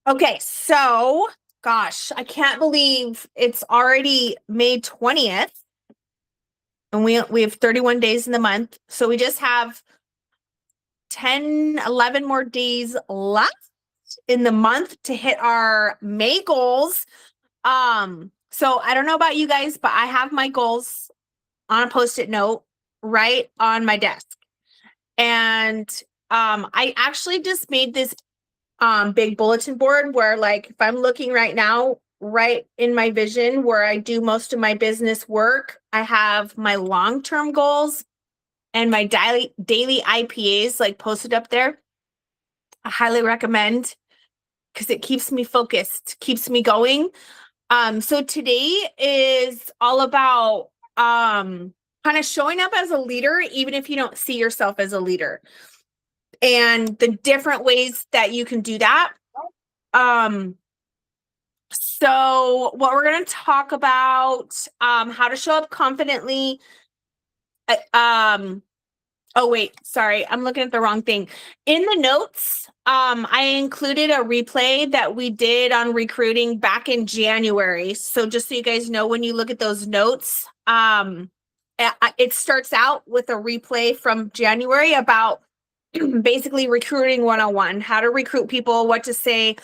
Okay, so gosh, I can't believe it's already May 20th and we have 31 days in the month. So we just have 10, 11 more days left in the month to hit our May goals. So I don't know about you guys, but I have my goals on a post-it note right on my desk. And I actually just made this big bulletin board where, like, if I'm looking right now, right in my vision where I do most of my business work, I have my long-term goals and my daily IPAs like posted up there. I highly recommend because it keeps me focused, keeps me going. So today is all about kind of showing up as a leader, even if you don't see yourself as a leader, and the different ways that you can do that. Um, so what we're going to talk about, how to show up confidently. Oh wait, sorry, I'm looking at the wrong thing. In the notes, I included a replay that we did on recruiting back in January. So just so you guys know, when you look at those notes, it starts out with a replay from January about basically recruiting 101, how to recruit people, what to say,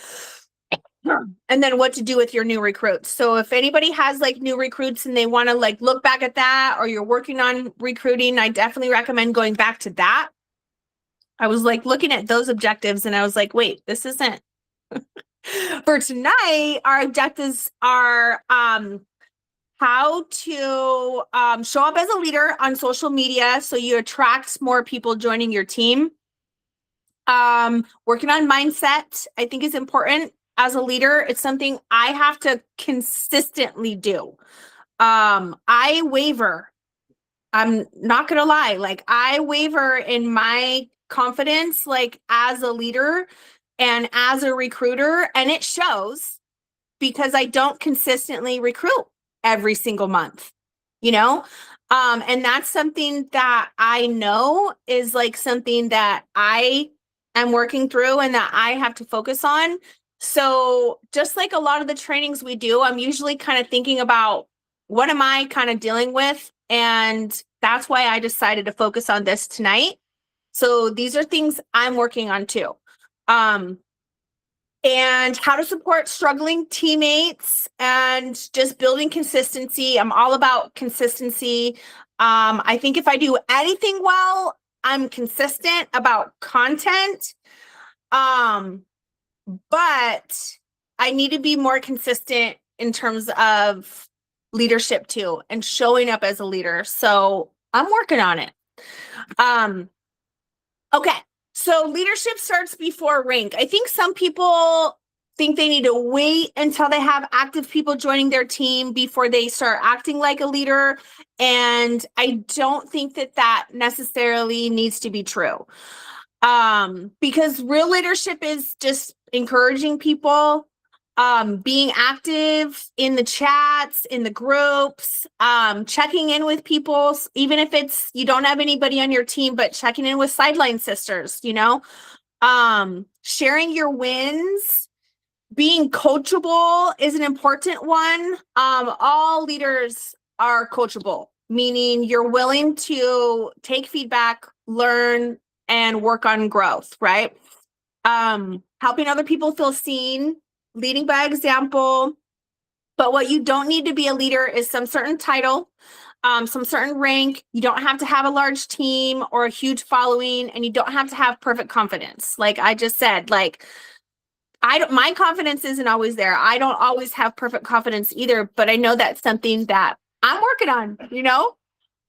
and then what to do with your new recruits. So if anybody has like new recruits and they want to like look back at that, or you're working on recruiting, I definitely recommend going back to that. I was like looking at those objectives and I was like, wait, this isn't for tonight. Our objectives are how to show up as a leader on social media so you attract more people joining your team. Working on mindset, I think, is important as a leader. It's something I have to consistently do. I waver. I'm not gonna lie, like I waver in my confidence, like as a leader and as a recruiter, and it shows because I don't consistently recruit every single month, you know? And that's something that I know is like something that I am working through and that I have to focus on. So just like a lot of the trainings we do, I'm usually kind of thinking about what am I kind of dealing with? And that's why I decided to focus on this tonight. So these are things I'm working on too. And how to support struggling teammates and just building consistency. I'm all about consistency. I think if I do anything well, I'm consistent about content. But I need to be more consistent in terms of leadership too, and showing up as a leader. So I'm working on it. Okay. So leadership starts before rank. I think some people think they need to wait until they have active people joining their team before they start acting like a leader. And I don't think that that necessarily needs to be true. Because real leadership is just encouraging people, being active in the chats, in the groups, checking in with people, even if it's you don't have anybody on your team, but checking in with sideline sisters, you know, sharing your wins, being coachable is an important one. All leaders are coachable, meaning you're willing to take feedback, learn, and work on growth, right? Helping other people feel seen, leading by example. But what you don't need to be a leader is some certain title, some certain rank. You don't have to have a large team or a huge following, and you don't have to have perfect confidence. Like I just said, like my confidence isn't always there. I don't always have perfect confidence either, but I know that's something that I'm working on, you know?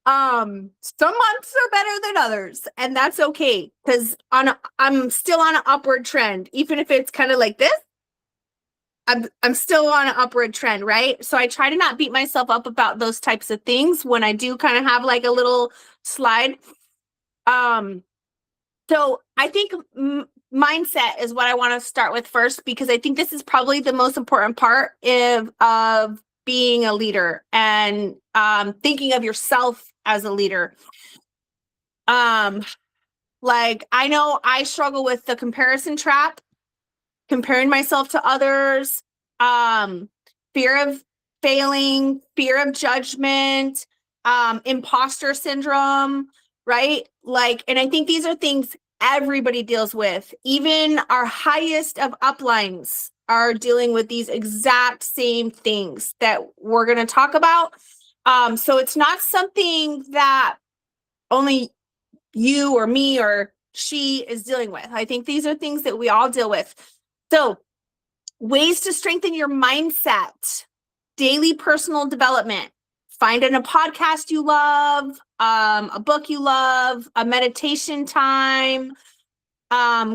Some months are better than others, and that's okay because I'm still on an upward trend. Even if it's kind of like this, I'm still on an upward trend, right? So I try to not beat myself up about those types of things when I do kind of have like a little slide. So I think mindset is what I want to start with first, because I think this is probably the most important part of being a leader and thinking of yourself as a leader. Like I know I struggle with the comparison trap. comparing myself to others, fear of failing, fear of judgment, imposter syndrome, right? Like, and I think these are things everybody deals with. Even our highest of uplines are dealing with these exact same things that we're going to talk about. So it's not something that only you or me or she is dealing with. I think these are things that we all deal with. So, ways to strengthen your mindset, daily personal development. Find a podcast you love, a book you love, a meditation time,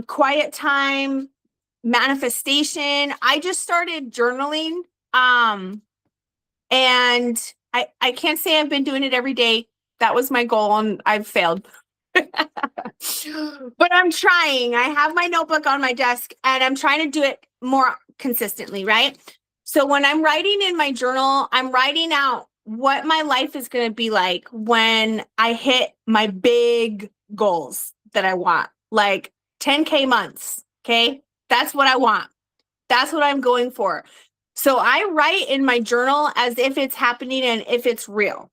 quiet time, manifestation. I just started journaling, and I can't say I've been doing it every day. That was my goal, and I've failed. But I'm trying. I have my notebook on my desk, and I'm trying to do it more consistently, right? So when I'm writing in my journal, I'm writing out what my life is going to be like when I hit my big goals that I want, like 10K months. Okay. That's what I want. That's what I'm going for. So I write in my journal as if it's happening and if it's real.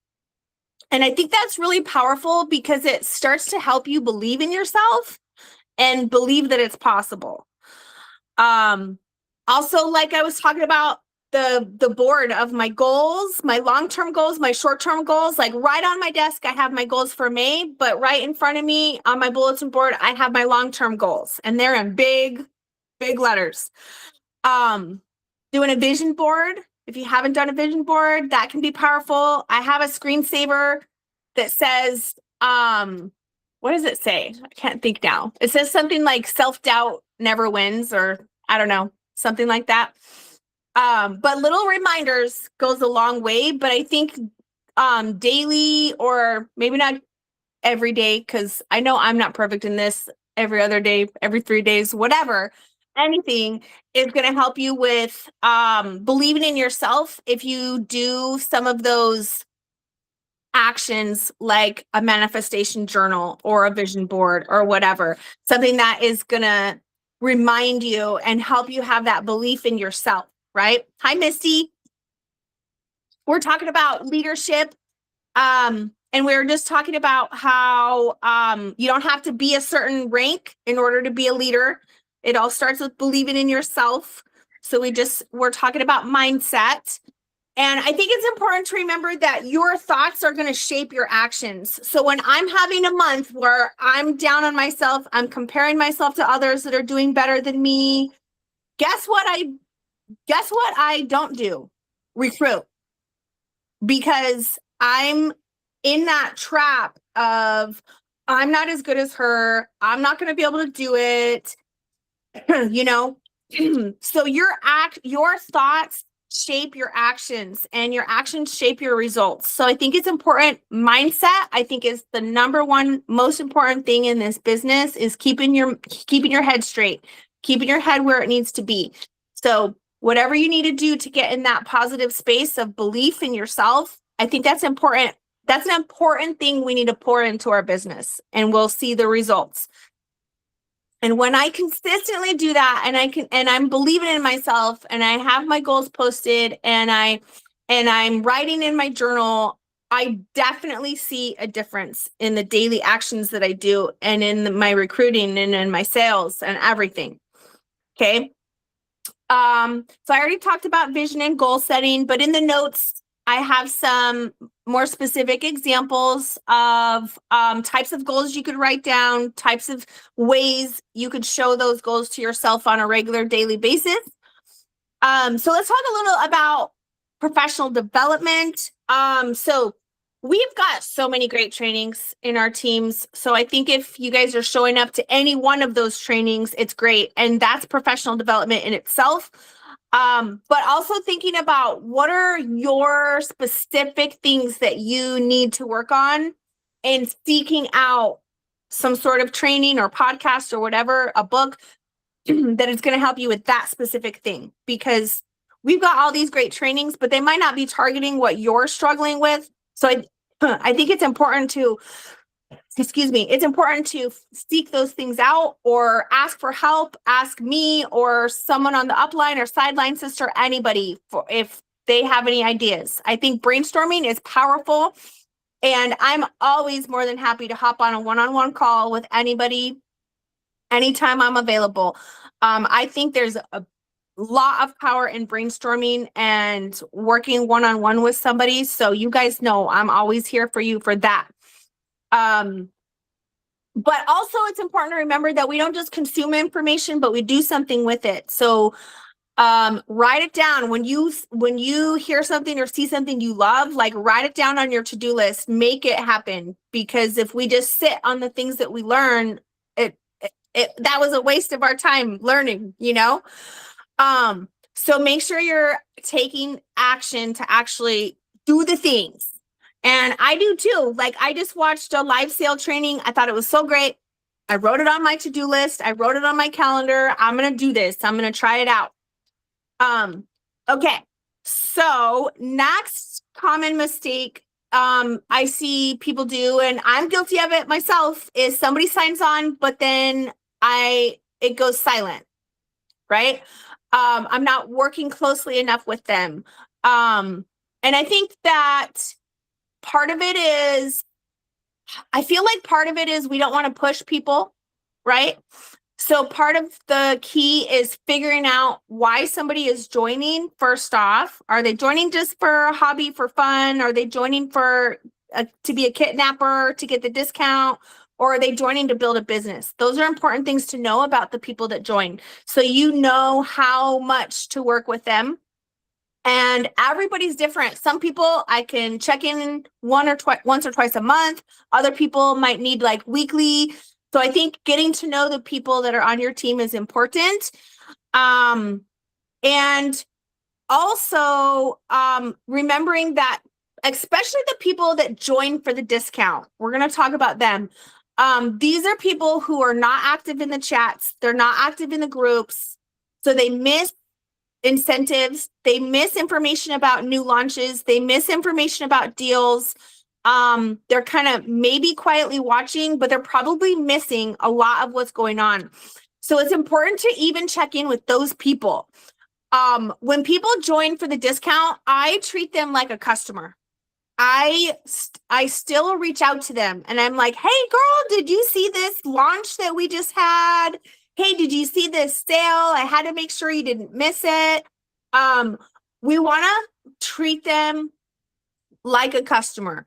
And I think that's really powerful because it starts to help you believe in yourself and believe that it's possible. Also, like I was talking about, the board of my goals, my long-term goals, my short-term goals, like right on my desk, I have my goals for May, but right in front of me on my bulletin board, I have my long-term goals, and they're in big, big letters. Doing a vision board. If you haven't done a vision board, that can be powerful. I have a screensaver that says, what does it say? I can't think now. It says something like self-doubt never wins, or I don't know, something like that. But little reminders goes a long way. But I think daily, or maybe not every day, because I know I'm not perfect in this, every other day, every 3 days, whatever, anything is going to help you with believing in yourself if you do some of those actions, like a manifestation journal or a vision board or whatever, something that is going to remind you and help you have that belief in yourself, right? Hi, Misty. We're talking about leadership. And we were just talking about how you don't have to be a certain rank in order to be a leader. It all starts with believing in yourself. So we're talking about mindset. And I think it's important to remember that your thoughts are going to shape your actions. So when I'm having a month where I'm down on myself, I'm comparing myself to others that are doing better than me, guess what I don't do? Recruit. Because I'm in that trap of, I'm not as good as her. I'm not going to be able to do it. You know, so your thoughts shape your actions, and your actions shape your results. So I think it's important. Mindset, I think, is the number one most important thing in this business, is keeping your head straight, keeping your head where it needs to be. So whatever you need to do to get in that positive space of belief in yourself, I think that's important. That's an important thing we need to pour into our business, and we'll see the results. And when I consistently do that, and I'm believing in myself, and I have my goals posted, and I'm writing in my journal, I definitely see a difference in the daily actions that I do, and in my recruiting, and in my sales, and everything. Okay. So I already talked about vision and goal setting, but in the notes, I have some more specific examples of types of goals you could write down, types of ways you could show those goals to yourself on a regular daily basis. So let's talk a little about professional development. So we've got so many great trainings in our teams. So I think if you guys are showing up to any one of those trainings, it's great. And that's professional development in itself. But also thinking about, what are your specific things that you need to work on, and seeking out some sort of training or podcast or whatever, a book that is going to help you with that specific thing, because we've got all these great trainings, but they might not be targeting what you're struggling with. So I think it's important to excuse me, it's important to seek those things out or ask for help, ask me or someone on the upline or sideline sister, anybody for if they have any ideas. I think brainstorming is powerful, and I'm always more than happy to hop on a one-on-one call with anybody anytime I'm available. I think there's a lot of power in brainstorming and working one-on-one with somebody. So you guys know I'm always here for you for that. But also it's important to remember that we don't just consume information, but we do something with it. So write it down when you hear something or see something you love, like write it down on your to-do list, make it happen. Because if we just sit on the things that we learn, that was a waste of our time learning, you know? So make sure you're taking action to actually do the things. And I do too. Like I just watched a live sale training. I thought it was so great. I wrote it on my to-do list. I wrote it on my calendar. I'm going to do this. I'm going to try it out. Okay. So next common mistake I see people do, and I'm guilty of it myself, is somebody signs on, but then it goes silent, right? I'm not working closely enough with them. And I think that part of it is, I feel like part of it is we don't want to push people, right? So part of the key is figuring out why somebody is joining. First off, are they joining just for a hobby, for fun? Are they joining for to be a kidnapper, to get the discount? Or are they joining to build a business? Those are important things to know about the people that join. So you know how much to work with them. And everybody's different. Some people I can check in once or twice a month. Other people might need like weekly. So I think getting to know the people that are on your team is important. And also remembering that, especially the people that join for the discount, we're going to talk about them. These are people who are not active in the chats. They're not active in the groups. So they miss incentives. They miss information about new launches. They miss information about deals. They're kind of maybe quietly watching, but they're probably missing a lot of what's going on. So it's important to even check in with those people. When people join for the discount, I treat them like a customer. I still reach out to them and I'm like, hey girl, did you see this launch that we just had? Hey, did you see this sale? I had to make sure you didn't miss it. We want to treat them like a customer.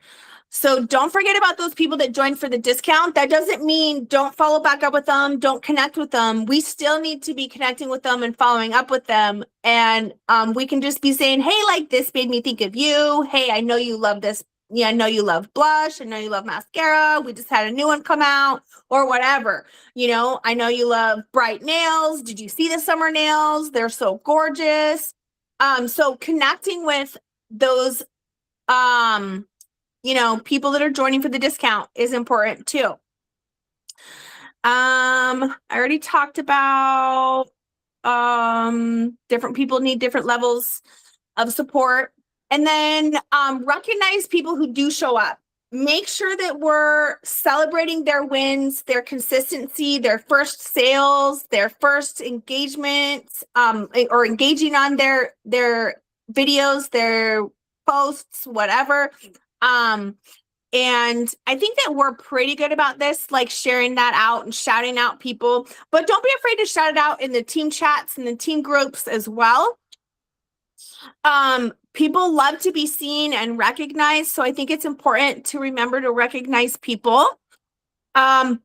So don't forget about those people that joined for the discount. That doesn't mean don't follow back up with them, don't connect with them. We still need to be connecting with them and following up with them. And we can just be saying, hey, like this made me think of you. Hey, I know you love this. Yeah, I know you love blush. I know you love mascara. We just had a new one come out or whatever. You know, I know you love bright nails. Did you see the summer nails? They're so gorgeous. So connecting with those people that are joining for the discount is important too. I already talked about different people need different levels of support. And then recognize people who do show up. Make sure that we're celebrating their wins, their consistency, their first sales, their first engagements, or engaging on their videos, their posts, whatever. And I think that we're pretty good about this, like sharing that out and shouting out people, but don't be afraid to shout it out in the team chats and the team groups as well. People love to be seen and recognized. So I think it's important to remember to recognize people. Next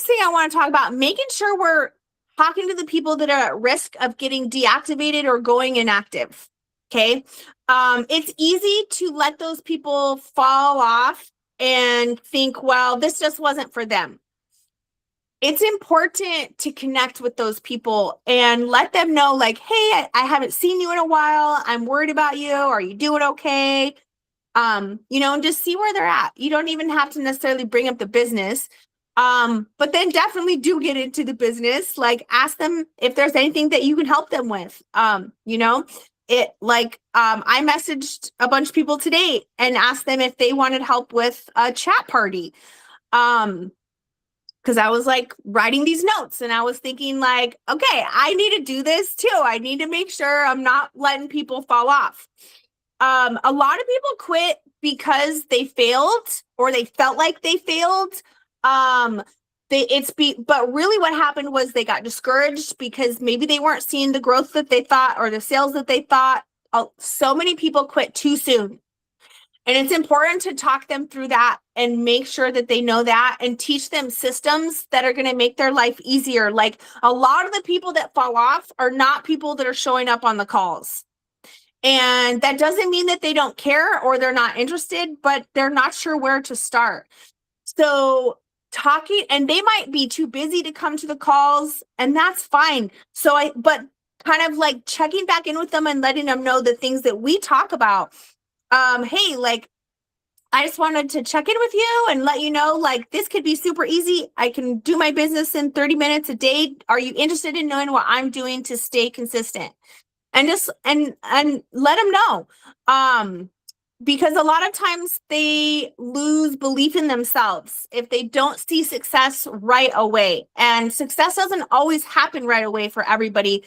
thing I want to talk about, making sure we're talking to the people that are at risk of getting deactivated or going inactive. Okay. It's easy to let those people fall off and think, well, this just wasn't for them. It's important to connect with those people and let them know, like, hey, I haven't seen you in a while. I'm worried about you. Are you doing okay? And just see where they're at. You don't even have to necessarily bring up the business. But then definitely do get into the business. Like, ask them if there's anything that you can help them with. I messaged a bunch of people today and asked them if they wanted help with a chat party. Because I was like writing these notes and I was thinking like, okay, I need to do this too. I need to make sure I'm not letting people fall off. A lot of people quit because they failed or they felt like they failed. But really what happened was they got discouraged because maybe they weren't seeing the growth that they thought or the sales that they thought. So many people quit too soon. And it's important to talk them through that and make sure that they know that and teach them systems that are going to make their life easier. Like a lot of the people that fall off are not people that are showing up on the calls. And that doesn't mean that they don't care or they're not interested, but they're not sure where to start. So talking, and they might be too busy to come to the calls, and that's fine. But kind of like checking back in with them and letting them know the things that we talk about. Hey, like, I just wanted to check in with you and let you know, like, this could be super easy. I can do my business in 30 minutes a day. Are you interested in knowing what I'm doing to stay consistent? And just, and let them know. Because a lot of times they lose belief in themselves if they don't see success right away. And success doesn't always happen right away for everybody.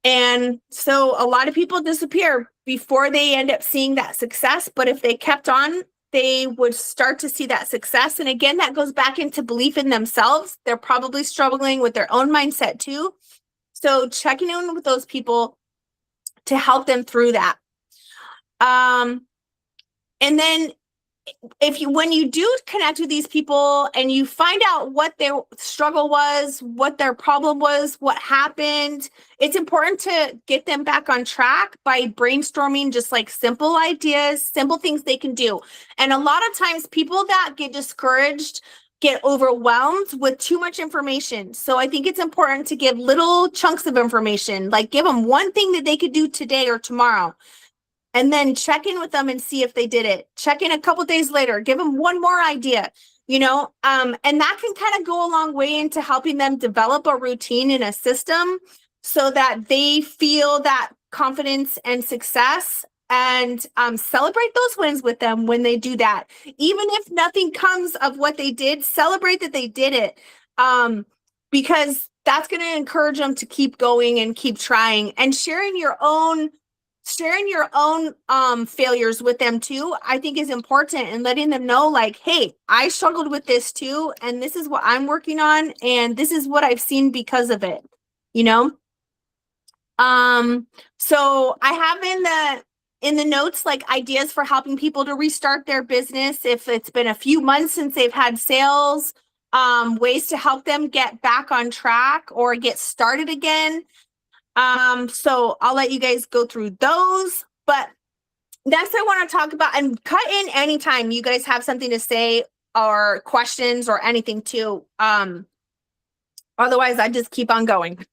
And so a lot of people disappear before they end up seeing that success. But if they kept on, they would start to see that success. And again, that goes back into belief in themselves. They're probably struggling with their own mindset too. So checking in with those people to help them through that. And then when you do connect with these people and you find out what their struggle was, what their problem was, what happened, it's important to get them back on track by brainstorming just like simple ideas, simple things they can do. And a lot of times people that get discouraged get overwhelmed with too much information. So I think it's important to give little chunks of information, like give them one thing that they could do today or tomorrow. And then check in with them and see if they did it. Check in a couple days later, give them one more idea, and that can kind of go a long way into helping them develop a routine and a system so that they feel that confidence and success and celebrate those wins with them when they do that. Even if nothing comes of what they did, celebrate that they did it, because that's going to encourage them to keep going and keep trying. And sharing your own failures with them too, I think is important, and letting them know like, hey, I struggled with this too, and this is what I'm working on, and this is what I've seen because of it, So I have in the notes, like ideas for helping people to restart their business if it's been a few months since they've had sales, ways to help them get back on track or get started again. So I'll let you guys go through those, but next I want to talk about, and cut in anytime you guys have something to say or questions or anything too. Otherwise I just keep on going.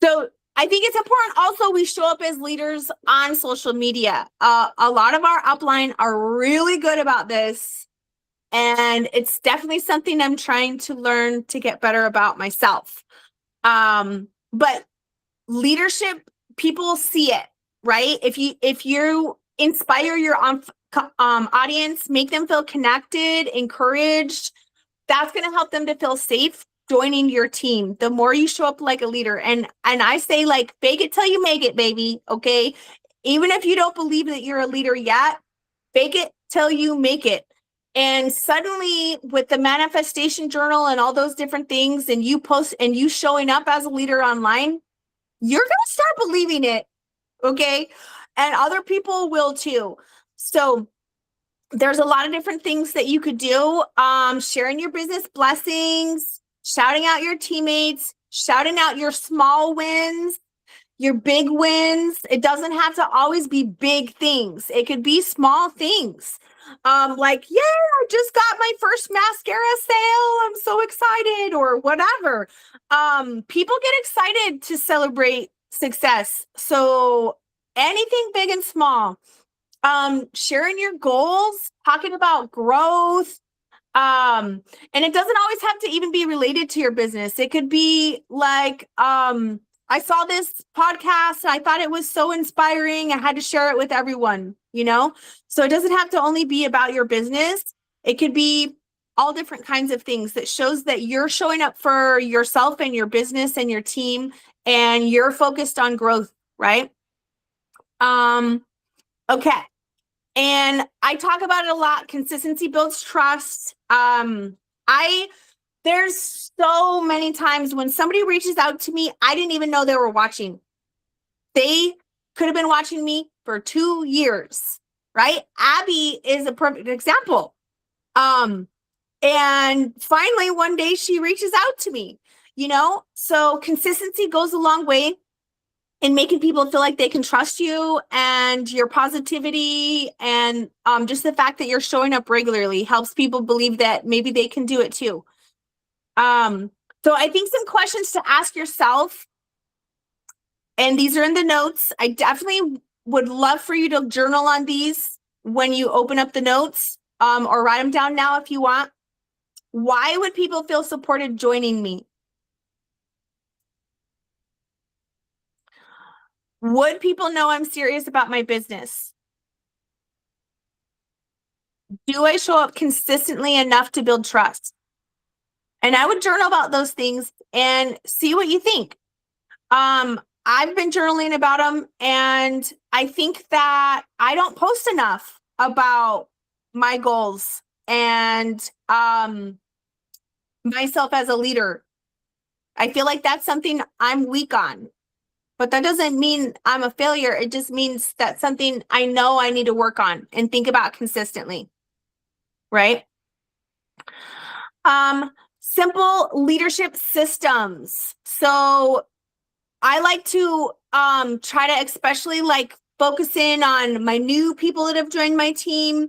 So I think it's important also we show up as leaders on social media. A lot of our upline are really good about this, and it's definitely something I'm trying to learn to get better about myself. But leadership, people see it, right? If you inspire your audience, make them feel connected, encouraged, that's going to help them to feel safe joining your team. The more you show up like a leader, and I say, like, fake it till you make it, baby. Okay. Even if you don't believe that you're a leader yet, fake it till you make it. And suddenly with the manifestation journal and all those different things, and you post and you showing up as a leader online, you're going to start believing it. Okay. And other people will too. So there's a lot of different things that you could do. Sharing your business blessings, shouting out your teammates, shouting out your small wins, your big wins. It doesn't have to always be big things. It could be small things. Like, yeah, I just got my first mascara sale. I'm so excited, or whatever. People get excited to celebrate success. So anything big and small, sharing your goals, talking about growth. And it doesn't always have to even be related to your business. It could be like, I saw this podcast and I thought it was so inspiring. I had to share it with everyone, So it doesn't have to only be about your business. It could be all different kinds of things that shows that you're showing up for yourself and your business and your team, and you're focused on growth, right? Okay. And I talk about it a lot. Consistency builds trust. There's so many times when somebody reaches out to me, I didn't even know they were watching. They could have been watching me for 2 years, right? Abby is a perfect example. And finally, one day she reaches out to me, so consistency goes a long way in making people feel like they can trust you, and your positivity and just the fact that you're showing up regularly helps people believe that maybe they can do it too. So I think some questions to ask yourself, and these are in the notes. I definitely would love for you to journal on these when you open up the notes, or write them down now if you want. Why would people feel supported joining me? Would people know I'm serious about my business? Do I show up consistently enough to build trust? And I would journal about those things and see what you think. I've been journaling about them, and I think that I don't post enough about my goals and myself as a leader. I feel like that's something I'm weak on, but that doesn't mean I'm a failure. It just means that's something I know I need to work on and think about consistently, right? Simple leadership systems. So I like to try to especially like focus in on my new people that have joined my team.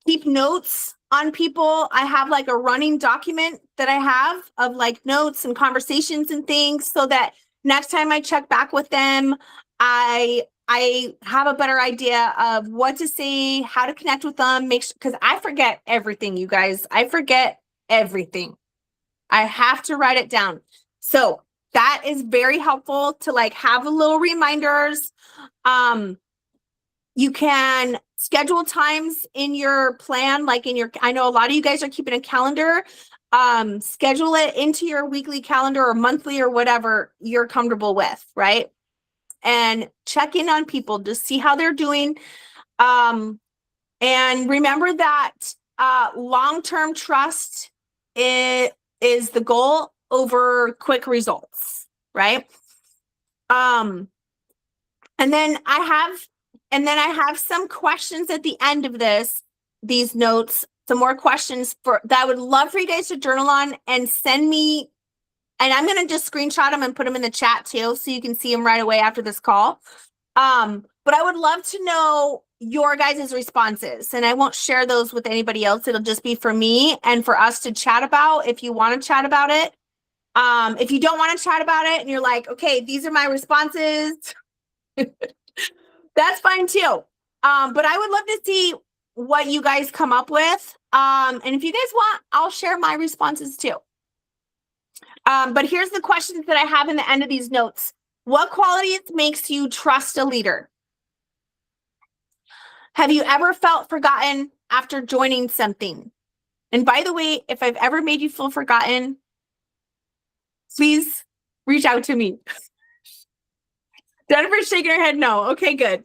Keep notes on people. I have like a running document that I have of like notes and conversations and things, so that next time I check back with them, I have a better idea of what to say, how to connect with them, because I forget everything, you guys. I forget everything. I have to write it down. So that is very helpful to like have a little reminders. You can schedule times in your plan, like I know a lot of you guys are keeping a calendar. Schedule it into your weekly calendar or monthly or whatever you're comfortable with, right? And check in on people to see how they're doing. And remember that long-term trust is the goal over quick results, right? And then I have some questions at the end of these notes, some more questions that I would love for you guys to journal on and send me. And I'm going to just screenshot them and put them in the chat too, so you can see them right away after this call. But I would love to know your guys' responses, and I won't share those with anybody else. It'll just be for me and for us to chat about if you want to chat about it. If you don't want to chat about it and you're like, okay, these are my responses, that's fine too. But I would love to see what you guys come up with. And if you guys want, I'll share my responses too. But here's the questions that I have in the end of these notes. What qualities makes you trust a leader? Have you ever felt forgotten after joining something? And by the way, if I've ever made you feel forgotten, please reach out to me. Jennifer's shaking her head no. Okay, good.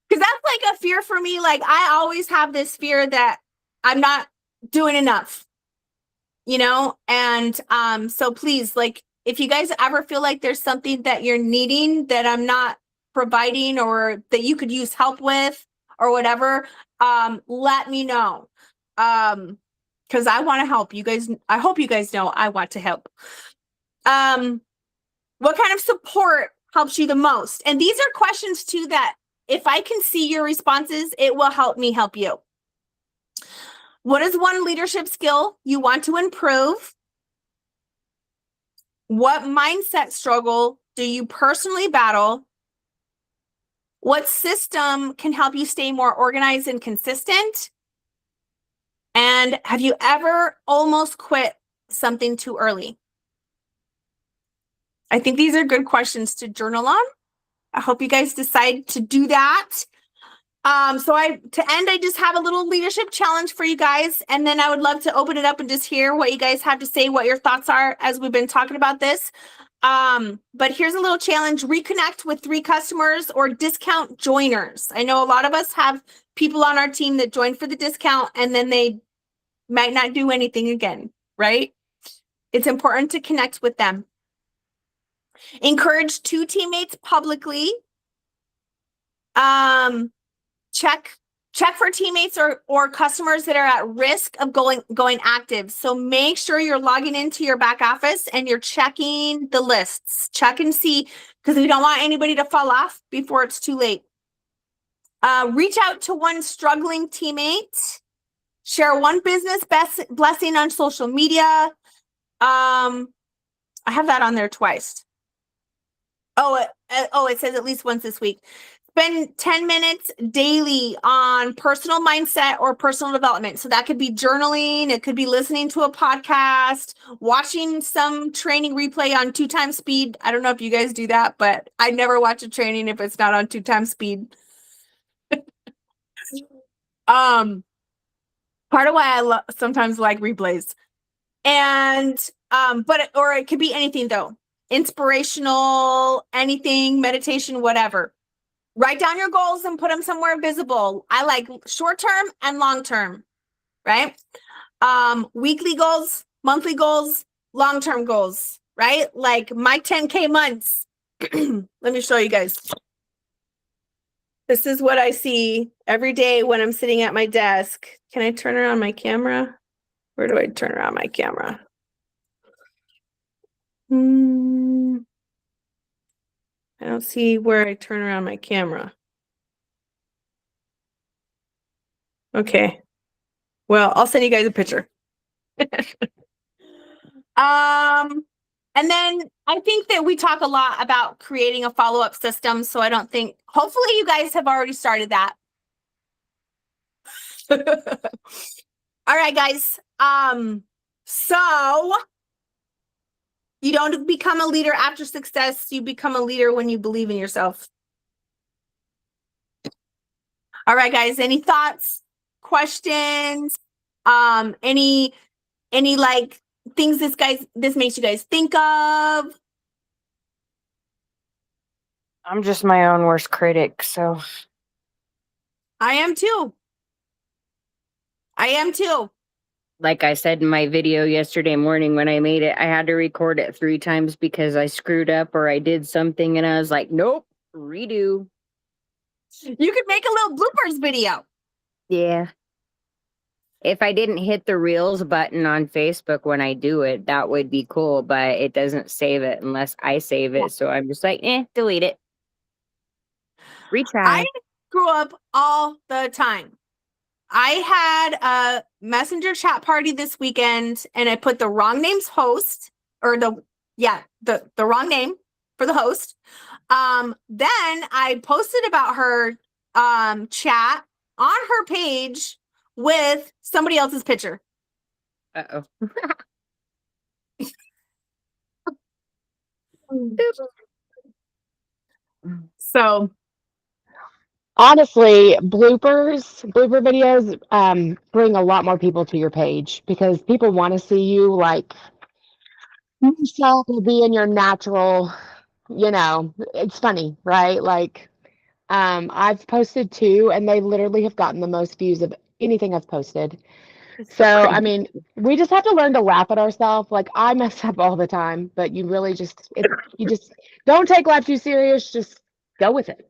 Because that's like a fear for me. Like, I always have this fear that I'm not doing enough, and so please, like, if you guys ever feel like there's something that you're needing that I'm not providing, or that you could use help with or whatever, let me know, because I want to help you guys. I hope you guys know I want to help. What kind of support helps you the most? And these are questions too that if I can see your responses, it will help me help you. What is one leadership skill you want to improve? What mindset struggle do you personally battle? What system can help you stay more organized and consistent? And have you ever almost quit something too early? I think these are good questions to journal on. I hope you guys decide to do that. To end, I just have a little leadership challenge for you guys, and then I would love to open it up and just hear what you guys have to say, what your thoughts are as we've been talking about this. But here's a little challenge: reconnect with 3 customers or discount joiners. I know a lot of us have people on our team that join for the discount and then they might not do anything again, right? It's important to connect with them. Encourage 2 teammates publicly. Check for teammates or customers that are at risk of going active. So make sure you're logging into your back office and you're checking the lists. Check and see, because we don't want anybody to fall off before it's too late. Reach out to one struggling teammate. Share one business blessing on social media. I have that on there twice. It says at least once this week. Spend 10 minutes daily on personal mindset or personal development. So that could be journaling. It could be listening to a podcast, watching some training replay on 2 times speed. I don't know if you guys do that, but I never watch a training if it's not on 2 times speed. Part of why I sometimes like replays. And, or it could be anything though. Inspirational, anything, meditation, whatever. Write down your goals and put them somewhere visible. I like short-term and long-term, right? Weekly goals, monthly goals, long-term goals, right? Like my 10K months. Let me show you guys. This is what I see every day when I'm sitting at my desk. Can I turn around my camera? Where do I turn around my camera? I don't see where I turn around my camera. Okay. Well, I'll send you guys a picture. And then I think that we talk a lot about creating a follow-up system. So hopefully you guys have already started that. All right, guys. So you don't become a leader after success. You become a leader when you believe in yourself. All right, guys. Any thoughts, questions? Any like things this makes you guys think of? I'm just my own worst critic, so. I am too. Like I said in my video yesterday morning when I made it, I had to record it 3 times because I screwed up or I did something and I was like, nope, redo. You could make a little bloopers video. Yeah. If I didn't hit the Reels button on Facebook when I do it, that would be cool, but it doesn't save it unless I save it. So I'm just like, delete it. Retry. I screw up all the time. I had a messenger chat party this weekend and I put the wrong name's host or the wrong name for the host. Then I posted about her chat on her page with somebody else's picture. Uh-oh. So honestly, blooper videos bring a lot more people to your page because people want to see you like yourself or be in your natural, it's funny, right? Like I've posted 2 and they literally have gotten the most views of anything I've posted. So I mean, we just have to learn to laugh at ourselves. Like I mess up all the time, but you really you just don't take life too serious, just go with it,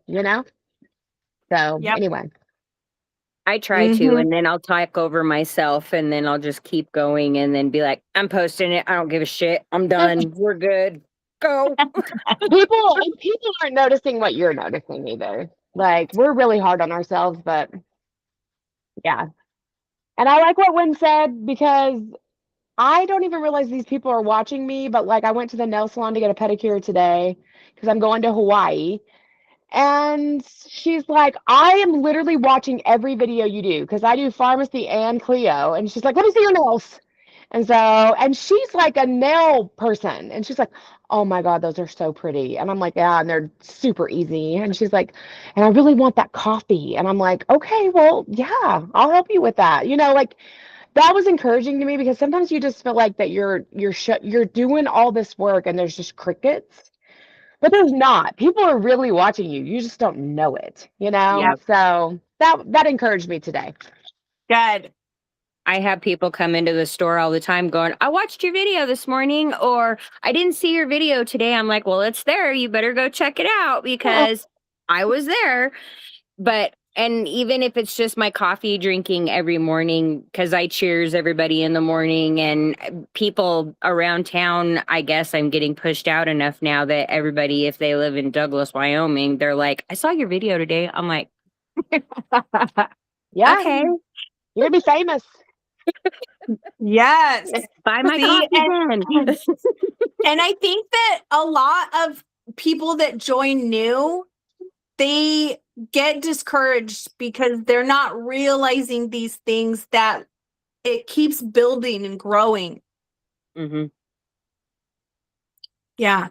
So anyway. I try to, and then I'll talk over myself, and then I'll just keep going, and then be like, "I'm posting it. I don't give a shit. I'm done. We're good. Go." People aren't noticing what you're noticing either. Like we're really hard on ourselves, but yeah. And I like what Wynn said because I don't even realize these people are watching me. But like, I went to the nail salon to get a pedicure today because I'm going to Hawaii. And she's like, I am literally watching every video you do because I do pharmacy and Cleo. And she's like, let me see your nails. And so, and she's like a nail person. And she's like, oh my God, those are so pretty. And I'm like, yeah, and they're super easy. And she's like, and I really want that coffee. And I'm like, okay, well, yeah, I'll help you with that. Like that was encouraging to me because sometimes you just feel like that you're doing all this work and there's just crickets. But there's not. People are really watching you. You just don't know it, Yeah. So that encouraged me today. Good. I have people come into the store all the time going, I watched your video this morning, or I didn't see your video today. I'm like, well, it's there. You better go check it out because I was there. But, and even if it's just my coffee drinking every morning, because I cheers everybody in the morning and people around town, I guess I'm getting pushed out enough now that everybody, if they live in Douglas, Wyoming, they're like, I saw your video today. I'm like, Yeah, okay, you're gonna be famous. Yes. buy my See, coffee then. And I think that a lot of people that join new, they get discouraged because they're not realizing these things that it keeps building and growing. Mm-hmm. Yeah.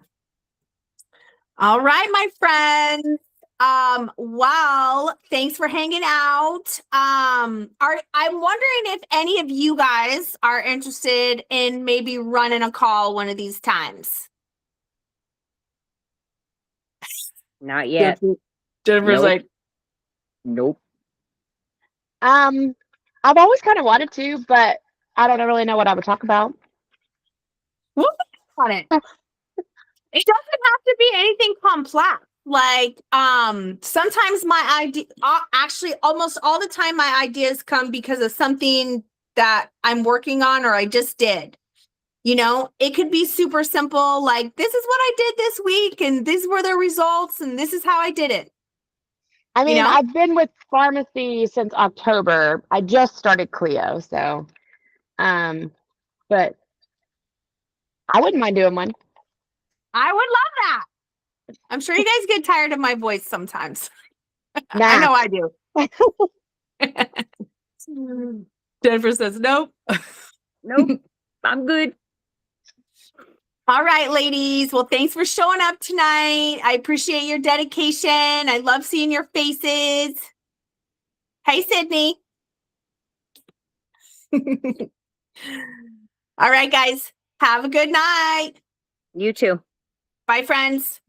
All right, my friends. Well, thanks for hanging out. I'm wondering if any of you guys are interested in maybe running a call one of these times. Not yet. Jennifer's Nope. like, Nope. I've always kind of wanted to, but I don't really know what I would talk about. we'll think on it. It doesn't have to be anything complex. Like, sometimes my idea, actually, almost all the time, my ideas come because of something that I'm working on or I just did. It could be super simple. Like, this is what I did this week, and these were the results, and this is how I did it. I mean, know? I've been with pharmacy since October. I just started Clio, so, but I wouldn't mind doing one. I would love that. I'm sure you guys get tired of my voice sometimes. Nah. I know I do. Jennifer says, nope. Nope. I'm good. All right, ladies. Well, thanks for showing up tonight. I appreciate your dedication. I love seeing your faces. Hey, Sydney. All right, guys. Have a good night. You too. Bye, friends.